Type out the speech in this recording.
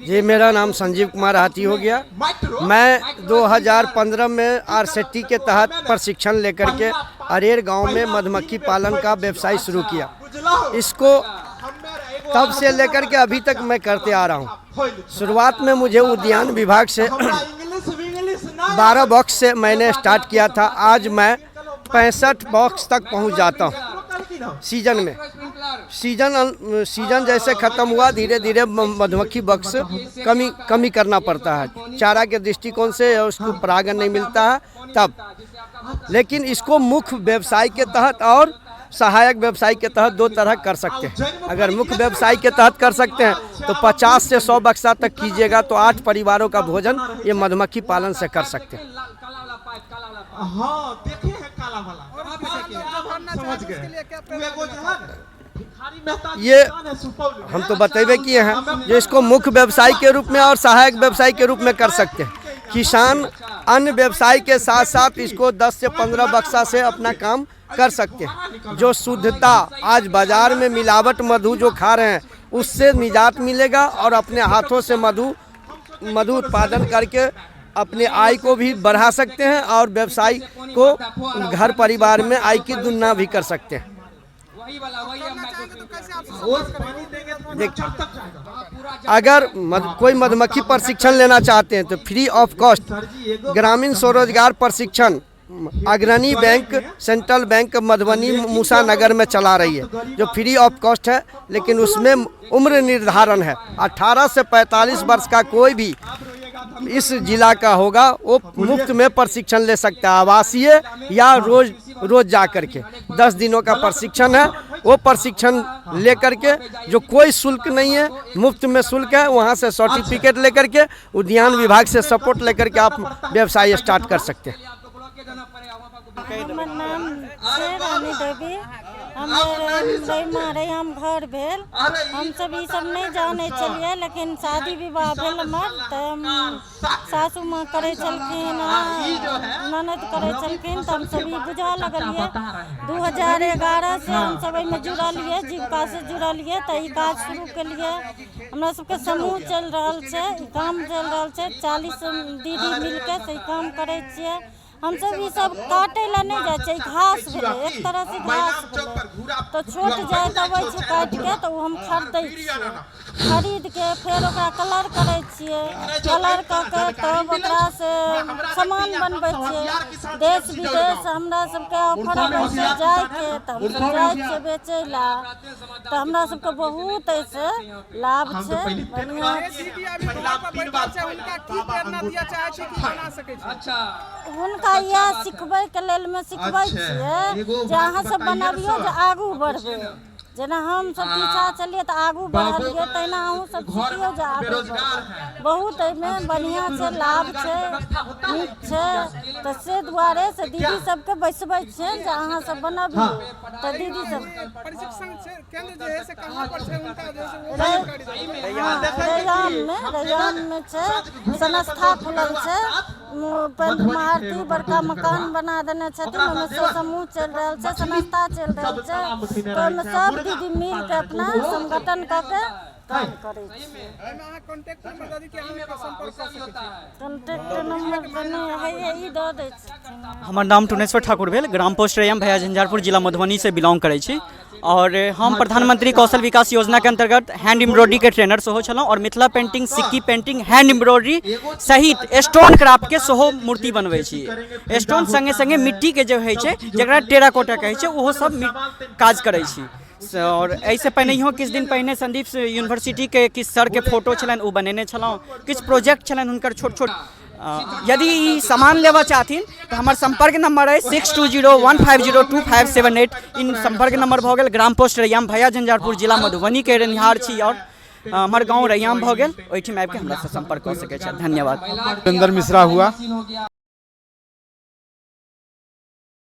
जी, मेरा नाम संजीव कुमार हाथी हो गया। मैं 2015 में आरसेटी के तहत प्रशिक्षण लेकर के अरेर गांव में मधुमक्खी पालन का व्यवसाय शुरू किया। इसको तब से लेकर के अभी तक मैं करते आ रहा हूं। शुरुआत में मुझे उद्यान विभाग से 12 बॉक्स से मैंने स्टार्ट किया था। आज मैं 65 बॉक्स तक पहुंच जाता हूं। सीजन में सीजन जैसे ख़त्म हुआ, धीरे धीरे मधुमक्खी बॉक्स कमी करना पड़ता है। चारा के दृष्टिकोण से उसको परागण नहीं मिलता है तब। लेकिन इसको मुख्य व्यवसाय के तहत और सहायक व्यवसाय के तहत दो तरह कर सकते हैं। अगर मुख्य व्यवसाय के तहत कर सकते हैं तो 50 से 100 बक्सा तक कीजिएगा तो 8 परिवारों का भोजन ये मधुमक्खी पालन से कर सकते हैं। हाँ, देखे हैं काला वाला। समझ गए। ये हम तो बतेबे किए हैं जो इसको मुख्य व्यवसाय के रूप में और सहायक व्यवसाय के रूप में कर सकते हैं। किसान अन्य व्यवसाय के साथ साथ इसको 10 से 15 बक्सा से अपना काम कर सकते हैं। जो शुद्धता आज बाजार में मिलावट मधु जो खा रहे हैं उससे निजात मिलेगा और अपने हाथों से मधु उत्पादन करके अपने आय को भी बढ़ा सकते हैं और व्यवसाय को घर परिवार में आय की दुगना भी कर सकते हैं। अगर कोई मधुमक्खी प्रशिक्षण लेना चाहते हैं तो फ्री ऑफ कॉस्ट ग्रामीण स्वरोजगार प्रशिक्षण अग्रणी बैंक सेंट्रल बैंक मधुबनी मूसा नगर में चला रही है, जो फ्री ऑफ कॉस्ट है। लेकिन उसमें उम्र निर्धारण है। 18 से 45 वर्ष का कोई भी इस जिला का होगा वो मुफ्त में प्रशिक्षण ले सकता है। आवासीय या रोज जा कर के 10 दिनों का प्रशिक्षण है। वो प्रशिक्षण लेकर के जो कोई शुल्क नहीं है, मुफ्त में शुल्क है, वहाँ से सर्टिफिकेट लेकर के उद्यान विभाग से सपोर्ट लेकर के आप व्यवसाय स्टार्ट कर सकते हैं। हमर नाम छै रानी देवी। हम घर भेल। हम सब ई सब नहीं जाने चलिए, लेकिन शादी विवाह भेल हमर तो हम सासू माँ करे छलखिन, ननद करे छलखिन, तो हम सब ई बुझा लगलिए। 2011 से हम सब में जुड़लिए, जीविका से जुड़लिए तो ई काज शुरू कलिए। हमरा सबके समूह चल रहा है, काम चल रहा है। 40 दीदी मिलके से काम करे छिए। हम सब ये सब काटे ला नहीं जाए, घास भेले, एक तरह से घास भेले तो छोट जाए तब काट के तो हम खरीदै छिए। खरीद के फिर ओकरा कलर करे छिए। कलर करके तब ओकरा से सामान बनबै छिए। देश विदेश हमरा सबके ऑफर आबै छै जाय के, तब हम जाय छिए बेचै ला। तो हमरा सबके बहुत ऐसे लाभ छै, बढ़िया हुनका यह सिखबै के लेल में सिखबै छिए जे अहाँ सब बनाबियो जे आगू बढ़बै। जेना हम सब पीछा चलिए तो आगू बढ़लिए, तहिना अहूँ सब सीखियो जे आगू बढ़बै। बहुत एहिमे बढ़िया छै, लाभ छै, नीक छै। तो से दुआरे से दीदी सबके बैसबै छिए जे अहाँ सब बनाबियो। तो दीदी सब प्रशिक्षण केंद्र जे है से कहां पर छै, उनका जे रैयाम में छै संस्था खुलल छै। मारुति बड़का मकान बना देने छथिन, ओहिमे से समूह चल रहा है, संस्था चल रहा है। तो ओहिमे सब दीदी मिल के अपना संगठन करके काम करे छिए। कांटेक्ट नंबर दादी के अहाँ संपर्क कर सकते हैं। कांटेक्ट नंबर है ई दऽ दै छी। हमर नाम टुनेश्वर ठाकुर भेल। ग्राम पोस्ट रैयाम भैया झंझारपुर जिला मधुबनी से बिलोंग करै छी और हम प्रधानमंत्री कौशल विकास योजना के अंतर्गत हैंड एम्ब्रॉयडरी के ट्रेनर सेहो छलहुँ और मिथिला पेंटिंग, सिक्की पेंटिंग, हैंड एम्ब्रॉयडरी सहित स्टोन क्राफ्ट के सेहो मूर्ति बनबै छी। स्टोन संगे संगे मिट्टी के जो होइ छै जकरा टेराकोटा कहै छै ओहो सब काज करै छी। और ऐसे पहिनहियो किछु दिन पहिने संदीप यूनिवर्सिटी के किछु सर के फोटो छलनि ओ बनेने छलहुँ। किछु प्रोजेक्ट छलनि हुनकर छोट छोट। यदि ई सामान लेबऽ चाहथिन तो हमार संपर्क नंबर है 6201502578। इन संपर्क नंबर भऽ गेल। ग्राम पोस्ट रैयाम भैया झंझारपुर जिला मधुबनी के रहनिहार छी और हमर गाँव रैयाम भऽ गेल, ओहिठाम आबि के हमरा से संपर्क कऽ सकै छै। धन्यवाद। सुरेंद्र मिश्रा हुआ।